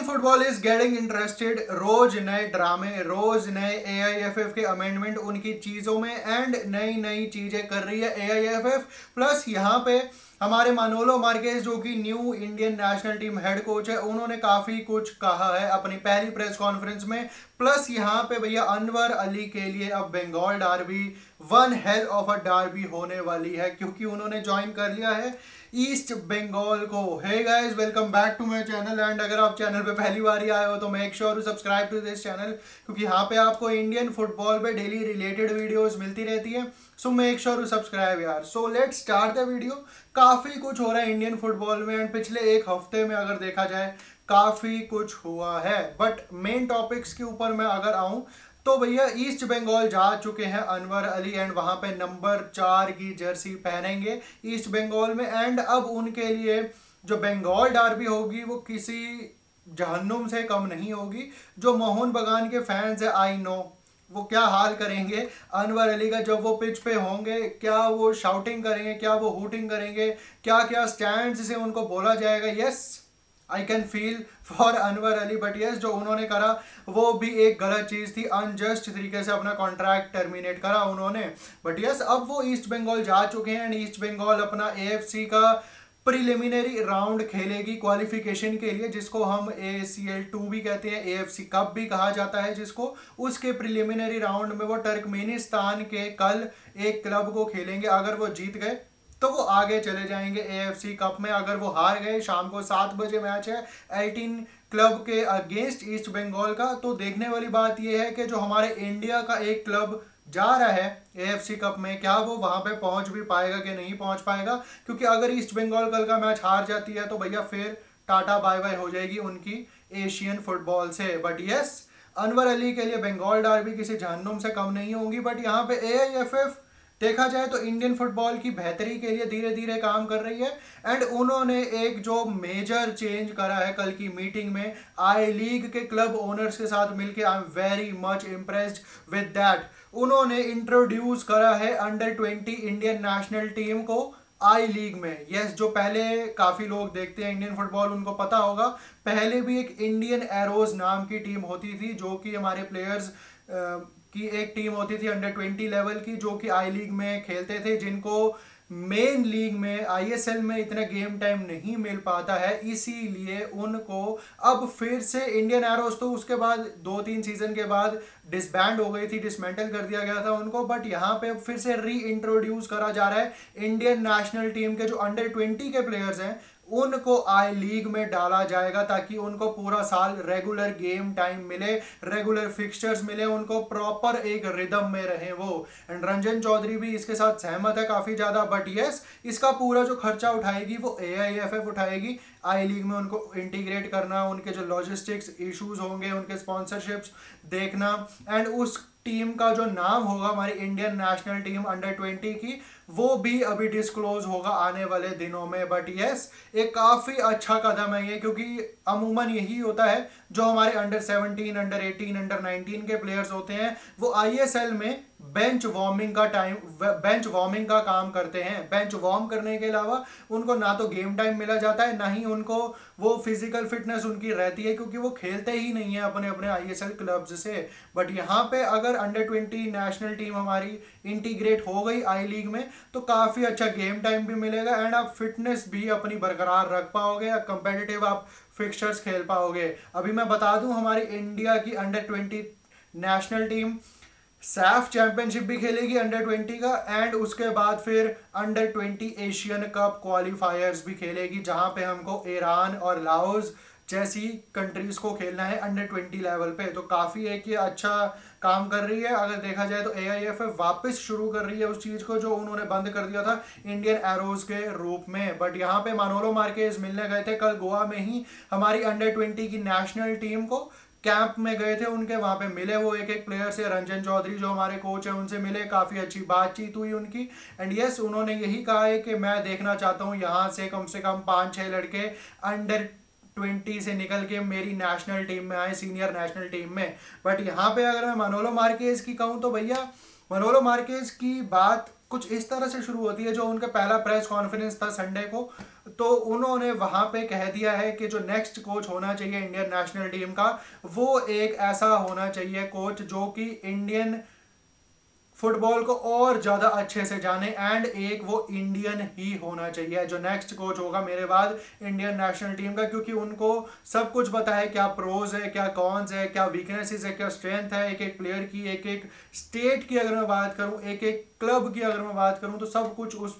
Football is getting interested. रोज नए ड्रामे, रोज नए एआईएफएफ के अमेंडमेंट उनकी चीजों में एंड नई नई चीजें कर रही है एआईएफएफ। प्लस यहाँ पे हमारे मानोलो मार्केज जो कि new Indian national team head coach है, उन्होंने काफी कुछ कहा है अपनी पहली प्रेस कॉन्फ्रेंस में। प्लस यहाँ पे भैया अनवर अली के लिए अब Bengal derby one hell of a derby होने वाली है, क्योंकि उन्होंने ज्वाइन कर लिया है ईस्ट बंगाल को। Hey guys, welcome back to my channel. And अगर आप चैनल पे पहली बार ही आए हो तो make sure to subscribe to this channel, क्योंकि यहाँ पे आपको इंडियन फुटबॉल पे डेली रिलेटेड वीडियोस मिलती रहती है। So make sure to subscribe यार। So let's start the video. काफी कुछ हो रहा है इंडियन फुटबॉल में एंड पिछले एक हफ्ते में अगर देखा जाए काफी कुछ हुआ है। बट मेन टॉपिक्स के ऊपर मैं अगर आऊं तो भैया ईस्ट बंगाल जा चुके हैं अनवर अली एंड वहां पे नंबर 4 की जर्सी पहनेंगे ईस्ट बंगाल में। एंड अब उनके लिए जो बंगाल डार्बी होगी वो किसी जहन्नुम से कम नहीं होगी। जो मोहन बगान के फैंस है, आई नो वो क्या हाल करेंगे अनवर अली का जब वो पिच पे होंगे। क्या वो शाउटिंग करेंगे, क्या वो हूटिंग करेंगे, क्या क्या स्टैंड से उनको बोला जाएगा। Yes, I can feel for Anwar Ali. But yes, जो उन्होंने करा वो भी एक गलत चीज थी। अनजस्ट तरीके से अपना कॉन्ट्रैक्ट टर्मिनेट करा उन्होंने। बट यस, अब वो ईस्ट बंगाल जा चुके हैं एंड ईस्ट बंगाल अपना एएफसी का प्रिलिमिनरी राउंड खेलेगी क्वालिफिकेशन के लिए, जिसको हम ACL2 भी कहते हैं, AFC कप भी कहा जाता है जिसको। उसके प्रिलिमिनरी राउंड में वो टर्कमेनिस्तान के कल एक क्लब को खेलेंगे। अगर वो जीत गए तो वो आगे चले जाएंगे AFC कप में। अगर वो हार गए, शाम को 7 बजे मैच है एल्टीन क्लब के अगेंस्ट ईस्ट बंगाल का। तो देखने वाली बात यह है कि जो हमारे इंडिया का एक क्लब जा रहा है AFC कप में, क्या वो वहां पे पहुंच भी पाएगा कि नहीं पहुंच पाएगा। क्योंकि अगर ईस्ट बंगाल कल का मैच हार जाती है तो भैया फिर टाटा बाय बाय हो जाएगी उनकी एशियन फुटबॉल से। बट यस, अनवर अली के लिए बंगाल डार्बी किसी जहन्नुम से कम नहीं होगी। बट यहाँ पे AIFF देखा जाए तो इंडियन फुटबॉल की बेहतरी के लिए धीरे धीरे काम कर रही है। एंड उन्होंने एक जो मेजर चेंज करा है कल की मीटिंग में आई लीग के क्लब ओनर्स के साथ मिलकर, I am very much impressed with that. उन्होंने इंट्रोड्यूस करा है अंडर 20 इंडियन नेशनल टीम को आई लीग में। यस, जो पहले काफी लोग देखते हैं इंडियन फुटबॉल, उनको पता होगा पहले भी एक इंडियन एरोज नाम की टीम होती थी, जो कि हमारे प्लेयर्स की एक टीम होती थी अंडर 20 लेवल की, जो कि आई लीग में खेलते थे, जिनको मेन लीग में ISL में इतना गेम टाइम नहीं मिल पाता है। इसीलिए उनको अब फिर से इंडियन एरोज तो उसके बाद 2-3 सीजन के बाद डिसबैंड हो गई थी, डिसमेंटल कर दिया गया था उनको। बट यहाँ पे फिर से री इंट्रोड्यूस करा जा रहा है इंडियन नेशनल टीम के जो अंडर 20 के प्लेयर्स हैं उनको आई लीग में डाला जाएगा, ताकि उनको पूरा साल रेगुलर गेम टाइम मिले, रेगुलर फिक्सचर्स मिले, उनको प्रॉपर एक रिदम में रहे वो। एंड रंजन चौधरी भी इसके साथ सहमत है काफी ज्यादा। बट यस, इसका पूरा जो खर्चा उठाएगी वो AIFF उठाएगी। आई लीग में उनको इंटीग्रेट करना, उनके जो लॉजिस्टिक्स इश्यूज होंगे, उनके स्पॉन्सरशिप्स देखना, एंड उस टीम का जो नाम होगा हमारी इंडियन नेशनल टीम अंडर 20 की, वो भी अभी डिस्क्लोज होगा आने वाले दिनों में। बट यस, एक काफी अच्छा कदम है ये, क्योंकि अमूमन यही होता है जो हमारे अंडर 17, अंडर 18, अंडर 19 के प्लेयर्स होते हैं, वो ISL में बेंच वार्मिंग का काम करते हैं। बेंच वार्म करने के अलावा उनको ना तो गेम टाइम मिला जाता है, ना ही उनको वो फिजिकल फिटनेस उनकी रहती है, क्योंकि वो खेलते ही नहीं है अपने अपने ISL क्लब्स से। बट यहाँ पे अगर अंडर 20 नेशनल टीम हमारी इंटीग्रेट हो गई आई लीग में तो काफी अच्छा गेम टाइम भी मिलेगा एंड आप फिटनेस भी अपनी बरकरार रख पाओगे, कंपेटिटिव आप फिक्सचर्स खेल पाओगे। अभी मैं बता दूं, हमारी इंडिया की under 20 national team Saif championship भी खेलेगी अंडर 20 का, एंड उसके बाद फिर अंडर 20 एशियन कप क्वालिफायर्स भी खेलेगी, जहां पे हमको ईरान और लाओस जैसी कंट्रीज को खेलना है अंडर 20 लेवल पे। तो काफी एक ये अच्छा काम कर रही है। अगर देखा जाए तो AIFF वापस शुरू कर रही है उस चीज को जो उन्होंने बंद कर दिया था इंडियन एरोज के रूप में। बट यहाँ पे मानोलो मार्केज मिलने गए थे कल गोवा में ही हमारी अंडर 20 की नेशनल टीम को, कैंप में गए थे उनके, वहां पे मिले वो एक प्लेयर से। रंजन चौधरी जो हमारे कोच है उनसे मिले, काफी अच्छी बातचीत हुई उनकी। एंड यस, उन्होंने यही कहा है कि मैं देखना चाहता हूँ यहाँ से कम 5-6 लड़के अंडर 20 से निकल के मेरी नेशनल टीम में आए, सीनियर नेशनल टीम में। बट यहाँ पे अगर मैं मानोलो मार्केज की कहूँ तो भैया मानोलो मार्केज की बात कुछ इस तरह से शुरू होती है। जो उनका पहला प्रेस कॉन्फ्रेंस था संडे को, तो उन्होंने वहां पे कह दिया है कि जो नेक्स्ट कोच होना चाहिए इंडियन नेशनल टीम का, वो एक ऐसा होना चाहिए कोच जो कि इंडियन फुटबॉल को और ज़्यादा अच्छे से जाने, एंड एक वो इंडियन ही होना चाहिए जो नेक्स्ट कोच होगा मेरे बाद इंडियन नेशनल टीम का, क्योंकि उनको सब कुछ पता है, क्या प्रोज है, क्या कॉन्स है, क्या वीकनेसेस है, क्या स्ट्रेंथ है एक एक प्लेयर की, एक एक स्टेट की अगर मैं बात करूं, एक एक क्लब की अगर मैं बात करूं, तो सब कुछ उस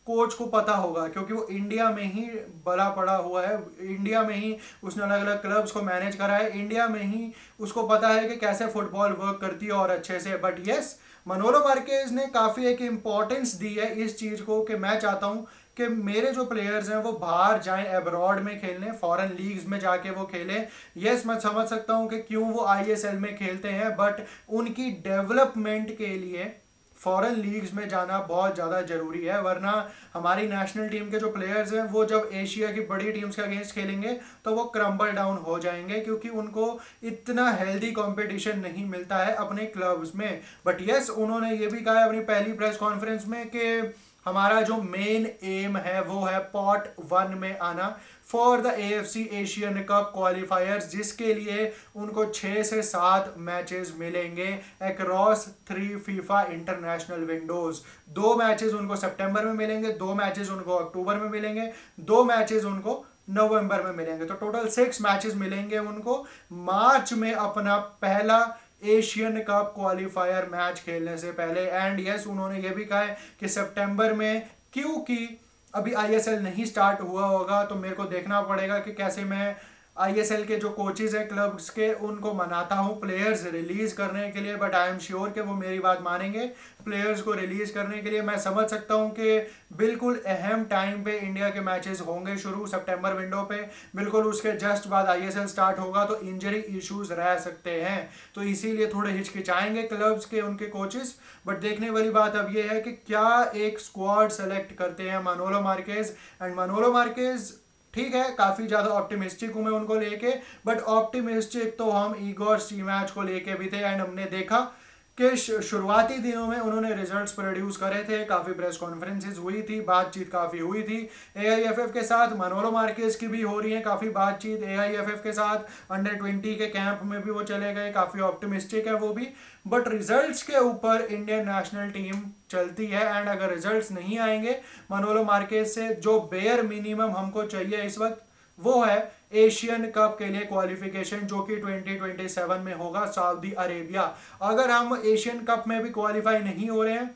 कोच को पता होगा, क्योंकि वो इंडिया में ही बड़ा पड़ा हुआ है, इंडिया में ही उसने अलग अलग क्लब्स को मैनेज करा है, इंडिया में ही उसको पता है कि कैसे फुटबॉल वर्क करती है और अच्छे से। बट यस, मनोलो मार्केज ने काफ़ी एक इम्पॉर्टेंस दी है इस चीज़ को कि मैं चाहता हूँ कि मेरे जो प्लेयर्स हैं वो बाहर जाएं, अब्रॉड में खेलने, फॉरेन लीग्स में जाके वो खेलें। यस, मैं समझ सकता हूँ कि क्यों वो आईएसएल में खेलते हैं, बट उनकी डेवलपमेंट के लिए फॉरेन लीग्स में जाना बहुत ज़्यादा ज़रूरी है, वरना हमारी नेशनल टीम के जो प्लेयर्स हैं वो जब एशिया की बड़ी टीम्स के अगेंस्ट खेलेंगे तो वो क्रम्बल डाउन हो जाएंगे, क्योंकि उनको इतना हेल्दी कंपटीशन नहीं मिलता है अपने क्लब्स में। बट यस, उन्होंने ये भी कहा है अपनी पहली प्रेस कॉन्फ्रेंस में कि हमारा जो मेन एम है वो है पॉट 1 में आना for the AFC Asian cup क्वालिफायर्स, जिसके लिए उनको 6 से 7 मैचेस मिलेंगे across 3 FIFA international Windows. 2 matches उनको सितंबर में मिलेंगे, 2 मैचेस उनको अक्टूबर में मिलेंगे, 2 मैचेस उनको नवंबर में मिलेंगे, तो टोटल 6 मैचेस मिलेंगे उनको मार्च में अपना पहला एशियन कप क्वालिफायर मैच खेलने से पहले। एंड यस, उन्होंने ये भी कहा है कि सितंबर में, क्योंकि अभी आईएसएल नहीं स्टार्ट हुआ होगा, तो मेरे को देखना पड़ेगा कि कैसे मैं आईएसएल के जो कोचेज हैं क्लब्स के उनको मनाता हूँ प्लेयर्स रिलीज करने के लिए। बट आई एम श्योर कि वो मेरी बात मानेंगे प्लेयर्स को रिलीज करने के लिए। मैं समझ सकता हूँ कि बिल्कुल अहम टाइम पे इंडिया के मैचेस होंगे शुरू सितंबर विंडो पे, बिल्कुल उसके जस्ट बाद आईएसएल स्टार्ट होगा, तो इंजरी इश्यूज रह सकते हैं, तो इसीलिए थोड़े हिचकिचाएंगे क्लब्स के उनके कोचेस। बट देखने वाली बात अब ये है कि क्या एक स्क्वाड सेलेक्ट करते हैं मनोलो मार्केज। एंड मनोलो मार्केज ठीक है, काफ़ी ज़्यादा ऑप्टिमिस्टिक हूँ मैं उनको लेके, बट ऑप्टिमिस्टिक तो हम इगोर स्टीमैच को लेके भी थे। एंड हमने देखा कि शुरुआती दिनों में उन्होंने रिजल्ट्स प्रोड्यूस करे थे, काफ़ी प्रेस कॉन्फ्रेंसेज हुई थी, बातचीत काफ़ी हुई थी AIFF के साथ, मनोलो मार्केज की भी हो रही है काफ़ी बातचीत AIFF के साथ, अंडर 20 के कैंप में भी वो चले गए, काफ़ी ऑप्टिमिस्टिक है वो भी। बट रिजल्ट्स के ऊपर इंडियन नेशनल टीम चलती है, एंड अगर रिजल्ट्स नहीं आएंगे मनोलो मार्केज से, जो बेयर मिनिमम हमको चाहिए इस वक्त वो है एशियन कप के लिए क्वालिफिकेशन, जो कि 2027 में होगा सऊदी अरेबिया। अगर हम एशियन कप में भी क्वालिफाई नहीं हो रहे हैं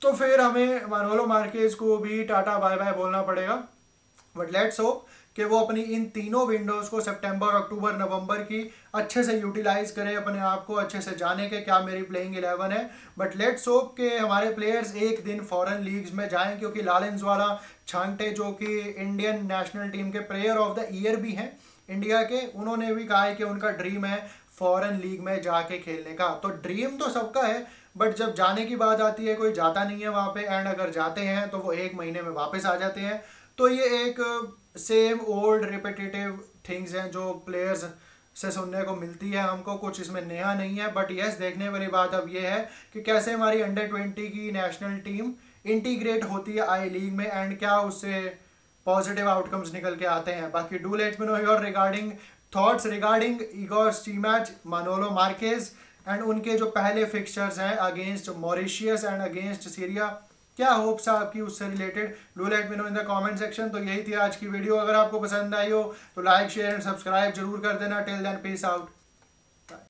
तो फिर हमें मनोलो मार्केज को भी टाटा बाय बाय बोलना पड़ेगा। बट लेट्स होप कि वो अपनी इन तीनों विंडोज़ को सितंबर, अक्टूबर, नवंबर की अच्छे से यूटिलाइज करें, अपने आप को अच्छे से जाने के क्या मेरी प्लेइंग 11 है। बट लेट्स होप कि हमारे प्लेयर्स एक दिन फॉरेन लीग्स में जाएं, क्योंकि लालेंस वाला छांटे जो कि इंडियन नेशनल टीम के प्लेयर ऑफ द ईयर भी हैं इंडिया के, उन्होंने भी कहा है कि उनका ड्रीम है फॉरेन लीग में जाके खेलने का। तो ड्रीम तो सबका है, बट जब जाने की बात आती है कोई जाता नहीं है वहाँ पे, एंड अगर जाते हैं तो वो 1 महीने में वापस आ जाते हैं। तो ये एक सेम ओल्ड रिपीटेटिव थिंग्स हैं जो प्लेयर्स से सुनने को मिलती है हमको, कुछ इसमें नया नहीं है। बट यस, देखने वाली बात अब ये है कि कैसे हमारी अंडर 20 की नेशनल टीम इंटीग्रेट होती है आई लीग में, एंड क्या उससे पॉजिटिव आउटकम्स निकल के आते हैं। बाकी do let me know your thoughts regarding Igor Stimac, Manolo Marquez, and उनके जो पहले फिक्सचर्स हैं against Mauritius and against Syria. क्या होप्स है आपकी उससे related, do let me know in the comment section. तो यही थी आज की वीडियो, अगर आपको पसंद आई हो तो लाइक, शेयर एंड सब्सक्राइब जरूर कर देना। Till then peace out.